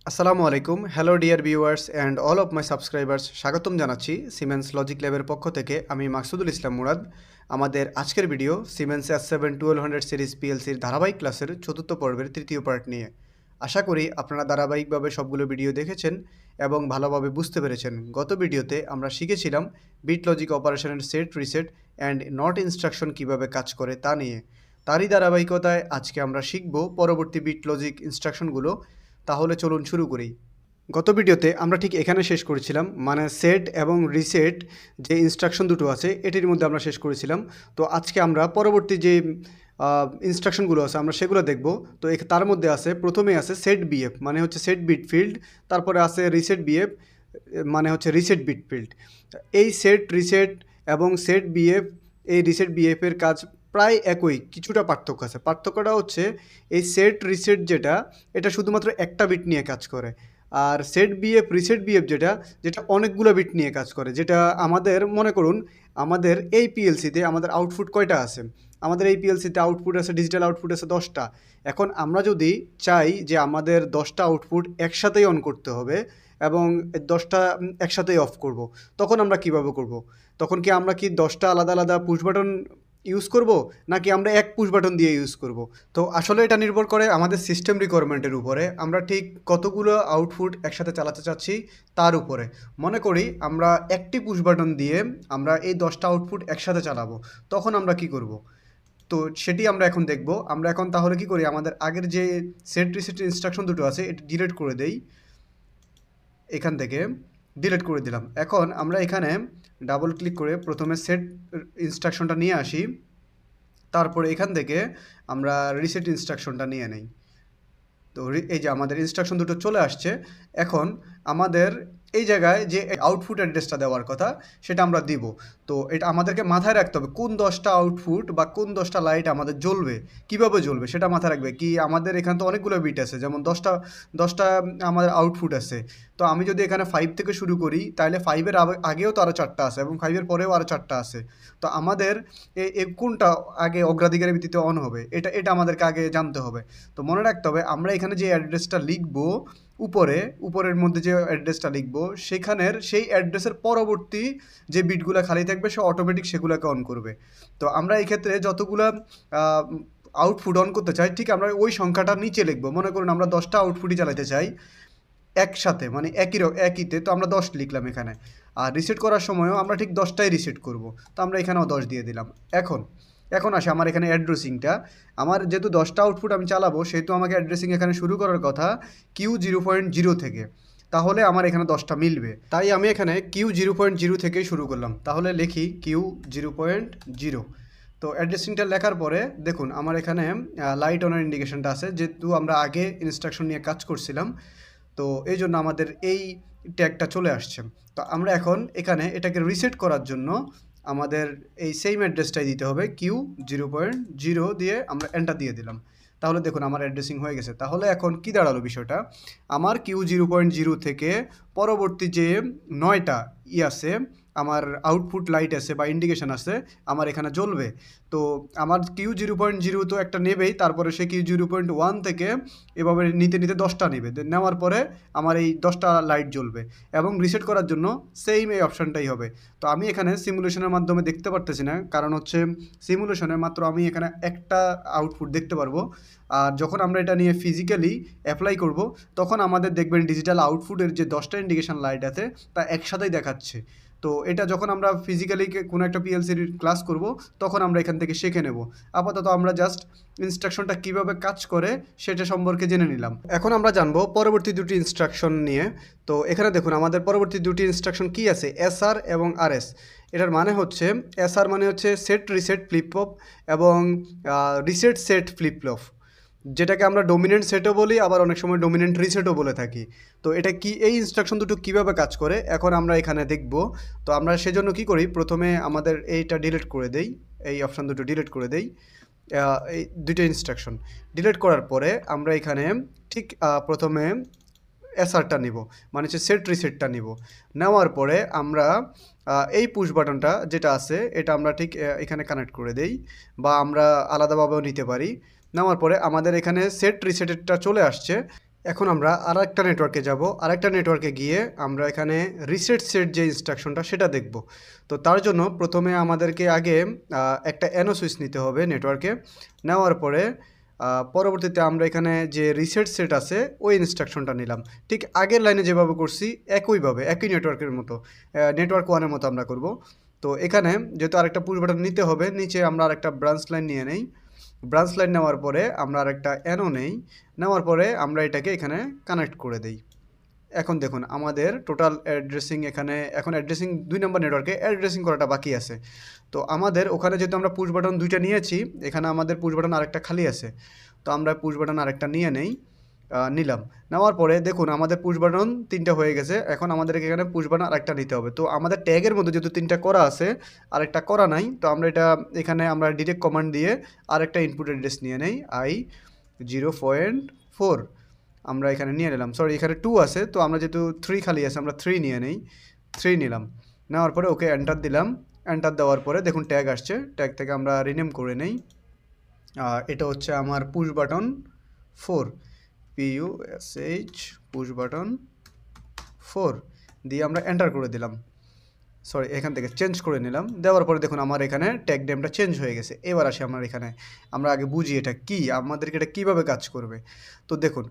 আসসালামু আলাইকুম hello dear viewers and all of my subscribers স্বাগতম জানাচ্ছি সিমেন্স লজিক ল্যাবের পক্ষ থেকে আমি মাকসুদুল ইসলাম মুরাদ। আমাদের আজকের ভিডিও সিমেন্স S7-1200 সিরিজ পিএলসির ধারাবাহিক ক্লাসের চতুর্থ পর্বের তৃতীয় পার্ট নিয়ে। আশা করি আপনারা ধারাবাহিকভাবে সবগুলো ভিডিও দেখেছেন এবং ভালোভাবে বুঝতে পেরেছেন। গত ভিডিওতে আমরা শিখেছিলাম বিট লজিক অপারেশনের set reset and not instruction কীভাবে কাজ করে তা নিয়ে। তারই ধারাবাহিকতায় আজকে আমরা শিখব পরবর্তী বিট লজিক ইনস্ট্রাকশনগুলো। তাহলে চলুন শুরু করি। গত ভিডিওতে আমরা ঠিক এখানে শেষ করেছিলাম, মানে সেট এবং রিসেট যে ইনস্ট্রাকশন দুটো আছে এটির মধ্যে আমরা শেষ করেছিলাম। তো আজকে আমরা পরবর্তী যে ইনস্ট্রাকশনগুলো আছে আমরা সেগুলো দেখব। তো তার মধ্যে আছে, প্রথমে আছে সেট বিএফ মানে হচ্ছে সেট বিট ফিল্ড, তারপরে আছে রিসেট বিএফ মানে হচ্ছে রিসেট বিট ফিল্ড। এই সেট রিসেট এবং সেট বিএফ, এই রিসেট বিএফের কাজ প্রায় একই, কিছুটা পার্থক্য আছে। পার্থক্যটা হচ্ছে এই সেট রিসেট যেটা, এটা শুধুমাত্র একটা বিট নিয়ে কাজ করে, আর সেট বিএফ রিসেট বিএফ যেটা যেটা অনেকগুলো বিট নিয়ে কাজ করে। যেটা আমাদের মনে করুন আমাদের এই পিএলসিতে আমাদের আউটপুট কয়টা আছে, আমাদের এই পিএলসিতে আউটপুট আছে, ডিজিটাল আউটপুট আছে 10টা। এখন আমরা যদি চাই যে আমাদের 10টা আউটপুট একসাথেই অন করতে হবে এবং 10টা একসাথেই অফ করব, তখন আমরা কিভাবে করব? তখন কি আমরা 10টা আলাদা আলাদা পুশ বাটন ইউজ করব, নাকি আমরা এক পুশ বাটন দিয়ে ইউজ করব? তো আসলে এটা নির্ভর করে আমাদের সিস্টেম রিকোয়ারমেন্টের উপরে, আমরা ঠিক কতগুলো আউটপুট একসাথে চালাতে চাচ্ছি তার উপরে। মনে করি আমরা একটি পুশ বাটন দিয়ে আমরা এই 10টা আউটপুট একসাথে চালাবো, তখন আমরা কি করব? তো সেটি আমরা এখন দেখব। আমরা এখন তাহলে কি করি, আমাদের আগের যে সেট রিসেট ইনস্ট্রাকশন দুটো আছে এটি ডিলিট করে দেই। এখান থেকে ডিলিট করে দিলাম। এখন আমরা এখানে ডাবল ক্লিক করে প্রথমে সেট ইনস্ট্রাকশনটা নিয়ে আসি, তারপরে এখান থেকে আমরা রিসেট ইনস্ট্রাকশনটা নিয়ে নেই। তো এই যে আমাদের ইনস্ট্রাকশন দুটো চলে আসছে। এখন আমাদের এই জায়গায় যে আউটপুট অ্যাড্রেসটা দেওয়ার কথা সেটা আমরা দিব। তো এটা আমাদেরকে মাথায় রাখতে হবে কোন 10টা আউটপুট বা কোন 10টা লাইট আমাদের জ্বলবে, কিভাবে জ্বলবে সেটা মাথায় রাখবে। কি আমাদের এখানে তো অনেকগুলো বিট আছে, যেমন 10টা আমাদের আউটপুট আছে। তো আমি যদি এখানে 5 থেকে শুরু করি তাহলে 5-এর আগেও তো আরও 4টা আছে এবং 5-এর পরেও আরও 4টা আছে। তো আমাদের কোনটা আগে অগ্রাধিকারের ভিত্তিতে অন হবে এটা এটা আমাদেরকে আগে জানতে হবে। তো মনে রাখতে হবে আমরা এখানে যে অ্যাড্রেসটা লিখব, উপরের মধ্যে যে অ্যাড্রেসটা লিখব সেখানের সেই অ্যাড্রেসের পরবর্তী যে বিটগুলো খালি থাকবে সে অটোমেটিক সেগুলোকে অন করবে। তো আমরা এই ক্ষেত্রে যতগুলো আউটপুট অন করতে চাই ঠিক আমরা ওই সংখ্যাটা নিচে লিখব। মনে করুন আমরা 10টা আউটপুটই চালাতে চাই একসাথে, মানে একইতে, তো আমরা 10 লিখলাম এখানে। আর রিসেট করার সময়ও আমরা ঠিক 10টাই রিসেট করব, তো আমরা এখানেও 10 দিয়ে দিলাম। এখন আসে আমার এখানে অ্যাড্রেসিংটা। আমার যেহেতু 10টা আউটপুট আমি চালাবো সেহেতু আমাকে অ্যাড্রেসিং এখানে শুরু করার কথা Q0.0 থেকে, তাহলে আমার এখানে 10টা মিলবে। তাই আমি এখানে Q0.0 থেকেই শুরু করলাম। তাহলে লিখি Q0.0। তো অ্যাড্রেসিংটা লেখার পরে দেখুন আমার এখানে লাইট অনের ইন্ডিকেশনটা আছে, যেহেতু আমরা আগে ইনস্ট্রাকশন নিয়ে কাজ করছিলাম। তো এই জন্য আমাদের এই ট্যাগটা চলে আসছে। তো আমরা এখন এখানে এটাকে রিসেট করার জন্য আমাদের এই সেম অ্যাড্রেসটাই দিতে হবে, Q0.0 দিয়ে আমরা এন্টার দিয়ে দিলাম। তাহলে দেখুন আমার অ্যাড্রেসিং হয়ে গেছে। তাহলে এখন কি দাঁড়ালো বিষয়টা, আমার Q0.0 থেকে পরবর্তী যে 9টা আছে আমার আউটপুট লাইট আছে বা ইন্ডিকেশন আছে আমার এখানে জ্বলবে। তো আমার Q0.0 তো একটা নেবেই, তারপরে সে Q0.1 থেকে এভাবে নিতে নিতে 10টা নেবে, নেওয়ার পরে আমার এই 10টা লাইট জ্বলবে। এবং রিসেট করার জন্য সেম এই অপশানটাই হবে। তো আমি এখানে সিমুলেশনের মাধ্যমে দেখতে পারতেছি না, কারণ হচ্ছে সিমুলেশনে মাত্র আমি এখানে একটা আউটপুট দেখতে পারবো। আর যখন আমরা এটা নিয়ে ফিজিক্যালি অ্যাপ্লাই করব তখন আমাদের দেখবেন ডিজিটাল আউটপুটের যে 10টা ইন্ডিকেশন লাইট আছে তা একসাথেই দেখাচ্ছে। তো এটা যখন আমরা ফিজিক্যালি কোনো একটা পিএলসির ক্লাস করব তখন আমরা এখান থেকে শিখে নেব। আপাতত আমরা জাস্ট ইনস্ট্রাকশনটা কিভাবে কাজ করে সেটা সম্পর্কে জেনে নিলাম। এখন আমরা জানবো পরবর্তী দুটি ইনস্ট্রাকশন নিয়ে। তো এখানে দেখুন আমাদের পরবর্তী দুটি ইনস্ট্রাকশন কি আছে, SR এবং RS। এটার মানে হচ্ছে SR মানে হচ্ছে সেট রিসেট ফ্লিপফ্লপ এবং রিসেট সেট ফ্লিপফ্লপ, যেটাকে আমরা ডোমিনেন্ট সেটও বলি, আবার অনেক সময় ডোমিনেন্ট রিসেটও বলে থাকি। তো এটা কি, এই ইনস্ট্রাকশন দুটো কীভাবে কাজ করে এখন আমরা এখানে দেখব। তো আমরা সেজন্য কি করি, প্রথমে আমাদের এইটা ডিলিট করে দেই, এই অপশান দুটো ডিলিট করে দেই। এই দুটো ইনস্ট্রাকশন ডিলিট করার পরে আমরা এখানে ঠিক প্রথমে এসআরটা নিব, মানে হচ্ছে সেট রিসেটটা নিব। নেওয়ার পরে আমরা এই পুশ বাটনটা যেটা আছে এটা আমরা ঠিক এখানে কানেক্ট করে দেই, বা আমরা আলাদাভাবেও নিতে পারি। নেওয়ার পরে আমাদের এখানে সেট রিসেটেরটা চলে আসছে। এখন আমরা আরেকটা নেটওয়ার্কে যাব। আরেকটা নেটওয়ার্কে গিয়ে আমরা এখানে রিসেট সেট যে ইনস্ট্রাকশনটা সেটা দেখব। তো তার জন্য প্রথমে আমাদেরকে আগে একটা NO সুইচ নিতে হবে নেটওয়ার্কে। নেওয়ার পরে পরবর্তীতে আমরা এখানে যে রিসেট সেট আছে ওই ইনস্ট্রাকশনটা নিলাম। ঠিক আগের লাইনে যেভাবে করছি একইভাবে, একই নেটওয়ার্কের মতো, নেটওয়ার্ক 1 এর মতো আমরা করব। তো এখানে যেহেতু আরেকটা পুশ বাটন নিতে হবে, নিচে আমরা আরেকটা ব্রাঞ্চ লাইন নিয়ে নেই। ব্রাঞ্চ লাইন নেওয়ার পরে আমরা আরেকটা NO নেই। নেওয়ার পরে আমরা এটাকে এখানে কানেক্ট করে দেই। এখন দেখুন আমাদের টোটাল অ্যাড্রেসিং এখানে এখন অ্যাড্রেসিং 2 নম্বর নেটওয়ার্কে অ্যাড্রেসিং করাটা বাকি আছে। তো আমাদের ওখানে যেহেতু আমরা পুশ বাটন 2টা নিয়েছি, এখানে আমাদের পুশ বাটন আরেকটা খালি আছে। তো আমরা পুশ বাটন আরেকটা নিয়ে নেই, নিলাম। নেওয়ার পরে দেখুন আমাদের পুশ বাটন 3টা হয়ে গেছে। এখন আমাদেরকে এখানে পুশ বাটন আরেকটা নিতে হবে। তো আমাদের ট্যাগের মধ্যে যেহেতু 3টা করা আছে, আরেকটা করা নাই। তো আমরা এটা এখানে আমরা ডিরেক্ট কমান্ড দিয়ে আরেকটা ইনপুট অ্যাড্রেস নিয়ে নেই, i 0.4 আমরা এখানে নিয়ে নিলাম। সরি, এখানে 2 আছে, তো আমরা যেহেতু 3 খালি আছে আমরা 3 নিয়ে নেই। 3 নিলাম। নেওয়ার পরে ওকে এন্টার দিলাম। এন্টার দেওয়ার পরে দেখুন ট্যাগ আসছে। ট্যাগ থেকে আমরা রিনেম করে নেই। এটা হচ্ছে আমার push button 4, PUSH push button 4 দিয়ে আমরা এন্টার করে দিলাম। সরি, এখান থেকে চেঞ্জ করে নিলাম। দেওয়ার পরে দেখুন আমার এখানে ট্যাগ নেমটা চেঞ্জ হয়ে গেছে। এবার আসি আমার এখানে, আমরা আগে বুঝি এটা কি, আমাদেরকে এটা কীভাবে কাজ করবে। তো দেখুন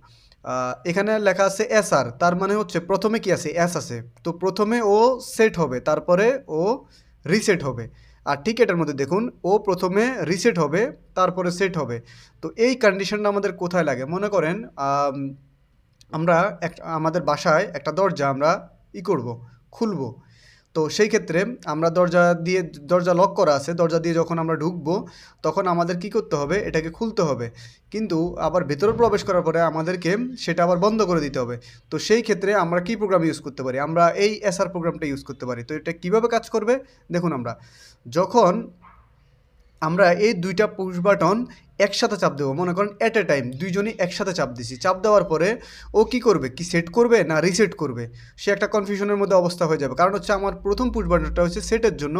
এখানে লেখা আছে SR, তার মানে হচ্ছে প্রথমে কি আছে, S আছে। তো প্রথমে ও সেট হবে, তারপরে ও রিসেট হবে। আর ঠিক এটার মধ্যে দেখুন ও প্রথমে রিসেট হবে, তারপরে সেট হবে। তো এই কন্ডিশনটা আমাদের কোথায় লাগে, মনে করেন আমরা আমাদের বাসায় একটা দরজা আমরা করব, খুলবো। তো সেই ক্ষেত্রে আমরা দরজা লক করা আছে, দরজা দিয়ে যখন আমরা ঢুকবো তখন আমাদের কি করতে হবে, এটাকে খুলতে হবে। কিন্তু আবার ভেতরে প্রবেশ করার পরে আমাদেরকে সেটা আবার বন্ধ করে দিতে হবে। তো সেই ক্ষেত্রে আমরা কি প্রোগ্রাম ইউজ করতে পারি, আমরা এই SR প্রোগ্রামটা ইউজ করতে পারি। তো এটা কিভাবে কাজ করবে দেখুন, আমরা যখন আমরা এই 2টা পুশ বাটন একসাথে চাপ দেবো, মনে করেন অ্যাট এ টাইম দুইজনই একসাথে চাপ দিছি। চাপ দেওয়ার পরে ও কি করবে, কি সেট করবে না রিসেট করবে, সে একটা কনফিউশনের মধ্যে অবস্থা হয়ে যাবে। কারণ হচ্ছে আমার প্রথম পুশ বাটনটা হচ্ছে সেটের জন্য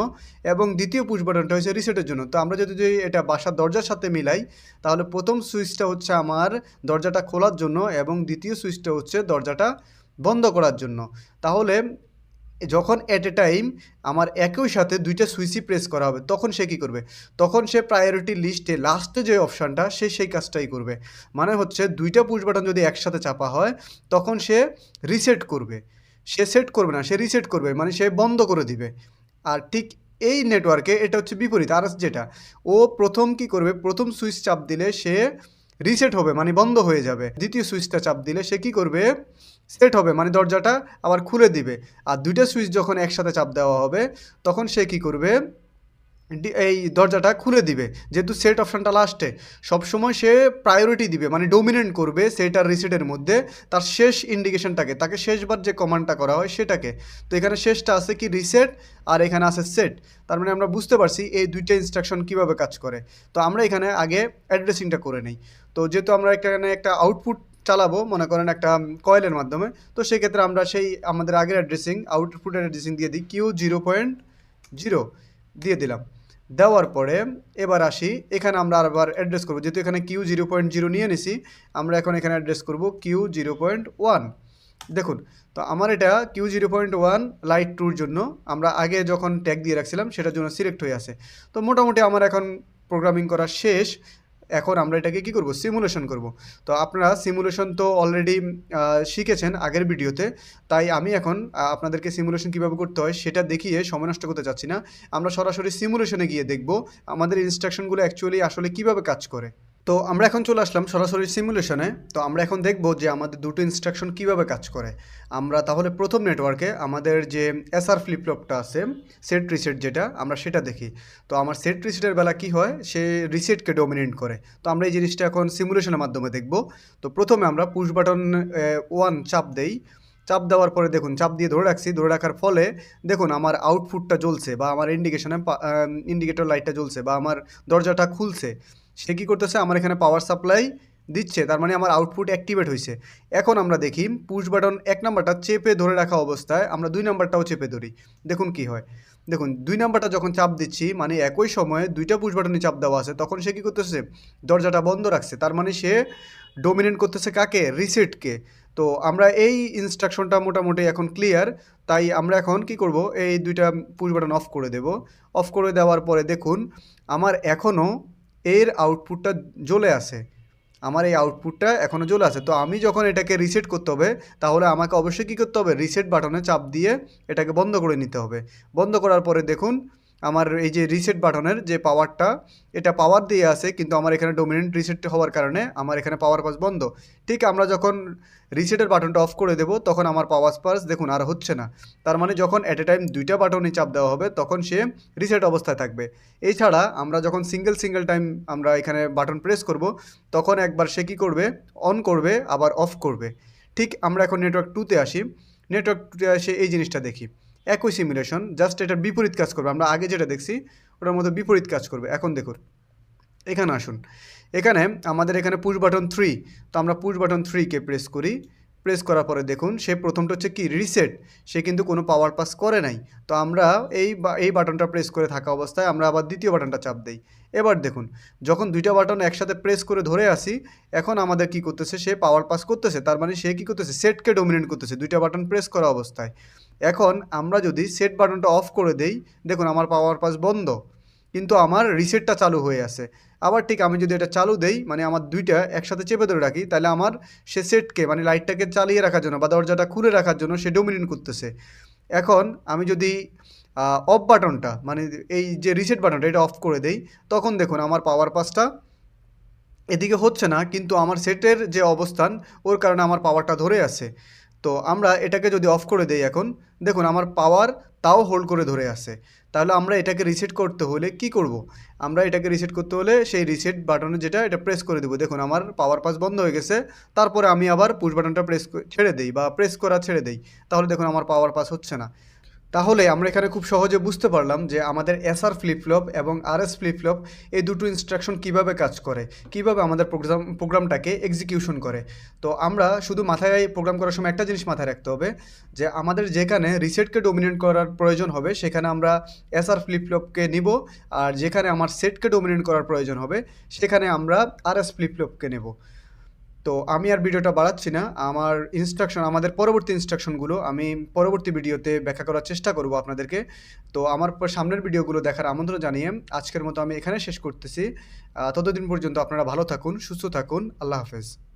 এবং দ্বিতীয় পুশ বাটনটা হচ্ছে রিসেটের জন্য। তো আমরা যদি এটা বাসার দরজার সাথে মিলাই, তাহলে প্রথম সুইচটা হচ্ছে আমার দরজাটা খোলার জন্য এবং দ্বিতীয় সুইচটা হচ্ছে দরজাটা বন্ধ করার জন্য। তাহলে যখন অ্যাট এ টাইম আমার একই সাথে 2টা সুইচই প্রেস করা হবে, তখন সে কী করবে, তখন সে প্রায়োরিটি লিস্টে লাস্টে যে অপশানটা সে সেই কাজটাই করবে। মানে হচ্ছে 2টা পুশ বাটন যদি একসাথে চাপা হয় তখন সে রিসেট করবে, সে সেট করবে না, সে রিসেট করবে, মানে সে বন্ধ করে দিবে। আর ঠিক এই নেটওয়ার্কে এটা হচ্ছে বিপরীত। আর যেটা ও প্রথম কি করবে, প্রথম সুইচ চাপ দিলে সে রিসেট হবে মানে বন্ধ হয়ে যাবে। দ্বিতীয় সুইচটা চাপ দিলে সে কি করবে, সেট হবে মানে দরজাটা আবার খুলে দিবে। আর 2টা সুইচ যখন একসাথে চাপ দেওয়া হবে তখন সে কি করবে, এই দরজাটা খুলে দিবে। যেহেতু সেট অপশানটা লাস্টে, সবসময় সে প্রায়োরিটি দিবে মানে ডোমিনেন্ট করবে সেট আর রিসেটের মধ্যে তার শেষ ইন্ডিকেশনটাকে, তাকে শেষবার যে কমান্ডটা করা হয় সেটাকে। তো এখানে শেষটা আছে কি রিসেট, আর এখানে আছে সেট। তার মানে আমরা বুঝতে পারছি এই 2টা ইনস্ট্রাকশন কীভাবে কাজ করে। তো আমরা এখানে আগে অ্যাড্রেসিংটা করে নিই। তো যেহেতু আমরা এখানে একটা আউটপুট চালাবো, মনে করেন একটা কয়েলের মাধ্যমে, তো সেক্ষেত্রে আমরা সেই আমাদের আগের অ্যাড্রেসিং আউটপুটের অ্যাড্রেসিং দিয়ে দিই, Q0.0 দিয়ে দিলাম। দেওয়ার পরে এবার আসি, এখানে আমরা আবার অ্যাড্রেস করবো, যেহেতু এখানে Q0.0 নিয়ে নিছি, আমরা এখন এখানে অ্যাড্রেস করব Q0.1। দেখুন, তো আমার এটা Q0.1 লাইট 2-র জন্য আমরা আগে যখন ট্যাগ দিয়ে রাখছিলাম সেটার জন্য সিলেক্ট হয়ে আছে। তো মোটামুটি আমার এখন প্রোগ্রামিং করা শেষ। এখন আমরা এটাকে কি করব, সিমুলেশন করব। তো আপনারা সিমুলেশন তো অলরেডি শিখেছেন আগের ভিডিওতে, তাই আমি এখন আপনাদেরকে সিমুলেশন কীভাবে করতে হয় সেটা দেখিয়ে সময় নষ্ট করতে চাচ্ছি না। আমরা সরাসরি সিমুলেশনে গিয়ে দেখব আমাদের ইনস্ট্রাকশনগুলো অ্যাকচুয়ালি আসলে কীভাবে কাজ করে। তো আমরা এখন চলে আসলাম সরাসরি সিমুলেশনে। তো আমরা এখন দেখব যে আমাদের দুটো ইনস্ট্রাকশন কিভাবে কাজ করে। আমরা তাহলে প্রথম নেটওয়ার্কে আমাদের যে SR ফ্লিপফ্লপটা আছে, সেট রিসেট যেটা, আমরা সেটা দেখি। তো আমার সেট রিসেটের বেলা কি হয়, সে রিসেটকে ডমিনেট করে। তো আমরা এই জিনিসটা এখন সিমুলেশনের মাধ্যমে দেখব। তো প্রথমে আমরা পুশ বাটন 1 চাপ দেই। চাপ দেওয়ার পরে দেখুন চাপ দিয়ে ধরে রাখছি, ধরে রাখার ফলে দেখুন আমার আউটপুটটা জ্বলছে বা আমার ইন্ডিকেটর লাইটটা জ্বলছে বা আমার দরজাটা খুলছে। সে কী করতেছে, আমার এখানে পাওয়ার সাপ্লাই দিচ্ছে, তার মানে আমার আউটপুট অ্যাক্টিভেট হয়েছে। এখন আমরা দেখি পুশ বাটন 1 নাম্বারটা চেপে ধরে রাখা অবস্থায় আমরা 2 নাম্বারটাও চেপে ধরি, দেখুন কি হয়। দেখুন 2 নাম্বারটা যখন চাপ দিচ্ছি, মানে একই সময়ে 2টা পুশ বাটনই চাপ দেওয়া আছে, তখন সে কী করতেছে, দরজাটা বন্ধ রাখছে। তার মানে সে ডমিনেট করতেছে কাকে? রিসেটকে। তো আমরা এই ইনস্ট্রাকশনটা মোটামুটি এখন ক্লিয়ার। তাই আমরা এখন কি করব, এই ২টা পুশ বাটন অফ করে দেব। অফ করে দেওয়ার পরে দেখুন আমার এখনও এর আউটপুটটা জ্বলে আছে। আমার এই আউটপুটটা এখনও জ্বলে আছে। তো আমি যখন এটাকে রিসেট করতে হবে, তাহলে আমাকে অবশ্যই কী করতে হবে? রিসেট বাটনে চাপ দিয়ে এটাকে বন্ধ করে নিতে হবে। বন্ধ করার পরে দেখুন আমার এই যে রিসেট বাটনের যে পাওয়ারটা, এটা পাওয়ার দিয়ে আছে, কিন্তু আমার এখানে ডমিনেন্ট রিসেট হওয়ার কারণে আমার এখানে পাওয়ার পাস বন্ধ। ঠিক আমরা যখন রিসেটের বাটনটা অফ করে দেব, তখন আমার পাওয়ার পাস দেখুন আর হচ্ছে না। তার মানে যখন অ্যাট এ টাইম ২টা বাটনই চাপ দেওয়া হবে, তখন সে রিসেট অবস্থায় থাকবে। এছাড়া আমরা যখন সিঙ্গেল টাইম আমরা এখানে বাটন প্রেস করব, তখন একবার সে কী করবে? অন করবে, আবার অফ করবে। ঠিক আমরা এখন নেটওয়ার্ক 2 তে আসি। নেটওয়ার্ক 2 তে এসে এই জিনিসটা দেখি। একই সিমুলেশন, জাস্ট এটার বিপরীত কাজ করবে। আমরা আগে যেটা দেখছি ওটার মধ্যে বিপরীত কাজ করবে। এখন দেখুন, এখানে আসুন। এখানে আমাদের এখানে পুশ বাটন 3, তো আমরা পুশ বাটন 3 কে প্রেস করি। প্রেস করার পরে দেখুন সে প্রথমটা হচ্ছে কি রিসেট, সে কিন্তু কোনো পাওয়ার পাস করে নাই। তো আমরা এই বাটনটা প্রেস করে থাকা অবস্থায় আমরা আবার দ্বিতীয় বাটনটা চাপ দেই। এবার দেখুন যখন 2টা বাটন একসাথে প্রেস করে ধরে আসি, এখন আমাদের কি করতেছে? সে পাওয়ার পাস করতেছে। তার মানে সে কি করতেছে? সেটকে ডমিনেট করতেছে 2টা বাটন প্রেস করা অবস্থায়। এখন আমরা যদি সেট বাটনটা অফ করে দেই, দেখুন আমার পাওয়ার পাস বন্ধ, কিন্তু আমার রিসেটটা চালু হয়ে আছে। আবার ঠিক আমি যদি এটা চালু দেই, মানে আমার 2টা একসাথে চেপে ধরে রাখি, তাহলে আমার সে সেটকে মানে লাইটটাকে চালিয়ে রাখার জন্য বা দরজাটা খুলে রাখার জন্য সে ডমিনেট করতেছে। এখন আমি যদি অফ বাটনটা মানে এই যে রিসেট বাটনটা এটা অফ করে দেই, তখন দেখুন আমার পাওয়ার পাসটা এদিকে হচ্ছে না, কিন্তু আমার সেটের যে অবস্থান ওর কারণে আমার পাওয়ারটা ধরে আছে। তো আমরা এটাকে যদি অফ করে দেই এখন, দেখুন আমার পাওয়ার তাও হোল্ড করে ধরে আছে। তাহলে আমরা এটাকে রিসেট করতে হলে কি করব? আমরা এটাকে রিসেট করতে হলে সেই রিসেট বাটনে যেটা এটা প্রেস করে দেবো। দেখুন আমার পাওয়ার পাস বন্ধ হয়ে গেছে। তারপরে আমি আবার পুশ বাটনটা ছেড়ে দেই বা প্রেস করা ছেড়ে দেই। তাহলে দেখুন আমার পাওয়ার পাস হচ্ছে না। তাহলে আমরা এখানে খুব সহজে বুঝতে পারলাম যে আমাদের এসআর ফ্লিপফ্লপ এবং আরএস ফ্লিপফ্লপ এই দুটো ইনস্ট্রাকশন কিভাবে কাজ করে, কিভাবে আমাদের প্রোগ্রামটাকে এক্সিকিউশন করে। তো আমরা শুধু মাথায় প্রোগ্রাম করার সময় একটা জিনিস মাথায় রাখতে হবে, যে আমাদের যেখানে রিসেটকে ডমিনেট করার প্রয়োজন হবে সেখানে আমরা এসআর ফ্লিপফ্লপকে নিব, আর যেখানে আমার সেটকে ডমিনেট করার প্রয়োজন হবে সেখানে আমরা আরএস ফ্লিপফ্লপকে নেব। তো আমি আর ভিডিওটা বাড়াচ্ছি না। আমাদের পরবর্তী ইনস্ট্রাকশনগুলো আমি পরবর্তী ভিডিওতে ব্যাখ্যা করার চেষ্টা করব আপনাদেরকে। তো আমার সামনের ভিডিওগুলো দেখার আমন্ত্রণ জানিয়ে আজকের মতো আমি এখানে শেষ করতেছি। ততদিন পর্যন্ত আপনারা ভালো থাকুন, সুস্থ থাকুন। আল্লাহ হাফেজ।